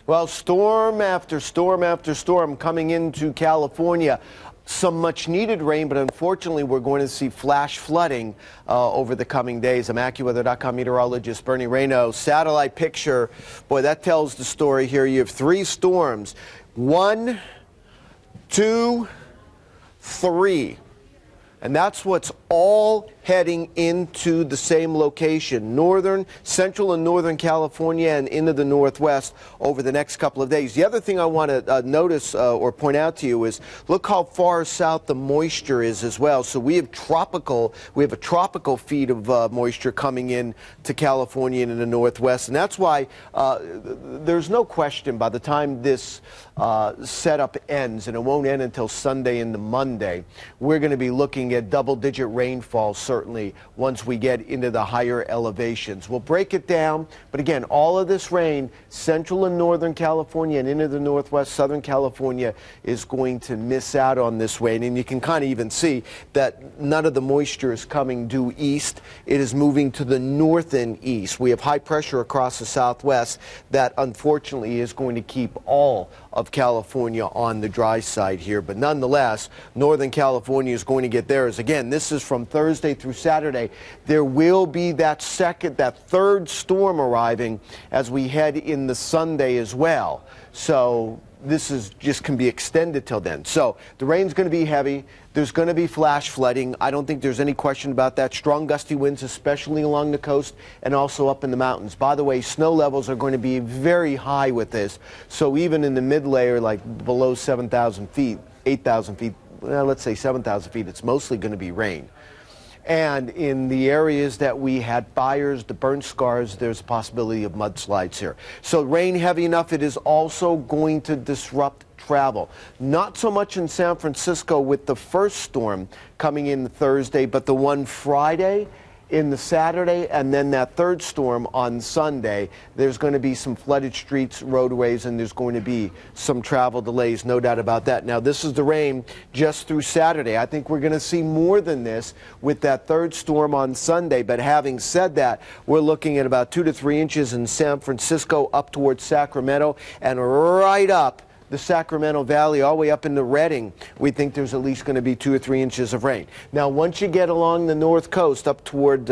Well, storm after storm after storm coming into California. Some much needed rain, but unfortunately we're going to see flash flooding over the coming days. I'm AccuWeather.com meteorologist Bernie Rayno. Satellite picture, boy, that tells the story here. You have 3 storms. 1, 2, 3. And that's what's all heading into the same location, central and northern California and into the northwest over the next couple of days. The other thing I want to notice or point out to you is look how far south the moisture is as well. So we have a tropical feed of moisture coming in to California and in the northwest. And that's why there's no question by the time this setup ends, and it won't end until Sunday into Monday, we're going to be looking at double-digit rainfall certainly once we get into the higher elevations. We'll break it down, but again, all of this rain, central and northern California and into the northwest, southern California is going to miss out on this rain, and you can kind of even see that none of the moisture is coming due east. It is moving to the north and east. We have high pressure across the southwest that unfortunately is going to keep all of California on the dry side here, but nonetheless, northern California is going to get theirs. Again, this is from Thursday through Saturday. There will be that third storm arriving as we head in the Sunday as well. So this is just can be extended till then. So the rain's going to be heavy. There's going to be flash flooding. I don't think there's any question about that. Strong gusty winds, especially along the coast and also up in the mountains. By the way, snow levels are going to be very high with this. So even in the mid-layer, like below 7,000 feet, 8,000 feet, well, let's say 7,000 feet, it's mostly going to be rain. And in the areas that we had fires, the burnt scars, there's a possibility of mudslides here. So rain heavy enough, it is also going to disrupt travel. Not so much in San Francisco with the first storm coming in Thursday, but the one Friday in the Saturday, and then that third storm on Sunday. There's going to be some flooded streets, roadways, and there's going to be some travel delays, no doubt about that. Now, this is the rain just through Saturday. I think we're going to see more than this with that third storm on Sunday, but having said that, we're looking at about 2 to 3 inches in San Francisco up towards Sacramento and right up the Sacramento Valley all the way up into Redding. We think there's at least going to be 2 or 3 inches of rain. Now, once you get along the north coast up toward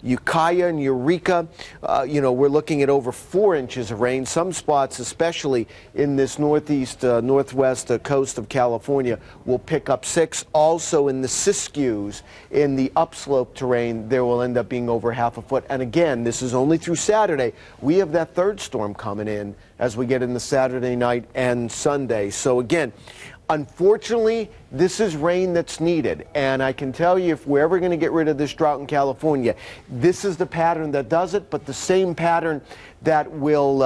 Ukiah and Eureka, we're looking at over 4 inches of rain. Some spots, especially in this northeast, northwest coast of California, will pick up 6. Also in the Siskiyous, in the upslope terrain, there will end up being over ½ a foot. And again, this is only through Saturday. We have that third storm coming in as we get into Saturday night and Sunday. So again, unfortunately, this is rain that's needed. And I can tell you, if we're ever going to get rid of this drought in California, this is the pattern that does it, but the same pattern that will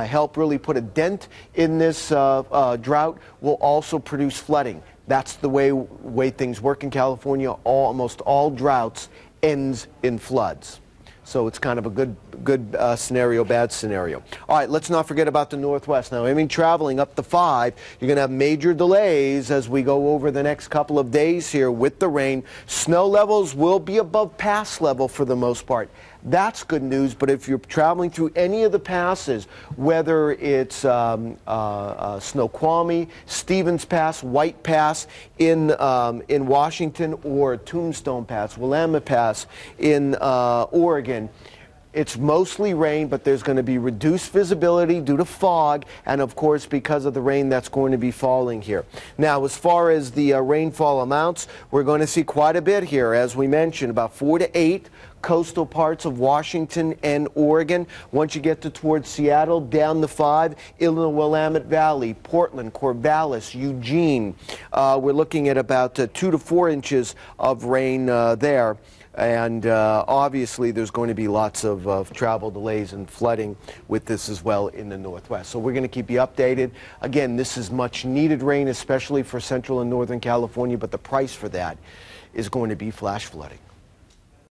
help really put a dent in this drought will also produce flooding. That's the way things work in California. Almost all droughts ends in floods. So it's kind of a good scenario, bad scenario. All right, let's not forget about the northwest. Now, traveling up the 5, you're going to have major delays as we go over the next couple of days here with the rain. Snow levels will be above pass level for the most part. That's good news, but if you're traveling through any of the passes, whether it's Snoqualmie, Stevens Pass, White Pass in Washington, or Tombstone Pass, Willamette Pass in Oregon, it's mostly rain, but there's going to be reduced visibility due to fog and, of course, because of the rain that's going to be falling here. Now, as far as the rainfall amounts, we're going to see quite a bit here. As we mentioned, about 4 to 8 coastal parts of Washington and Oregon. Once you get towards Seattle, down the 5, Illinois Willamette Valley, Portland, Corvallis, Eugene. We're looking at about 2 to 4 inches of rain there. And obviously there's going to be lots of travel delays and flooding with this as well in the northwest. So we're going to keep you updated. Again, this is much needed rain, especially for central and northern California, but the price for that is going to be flash flooding.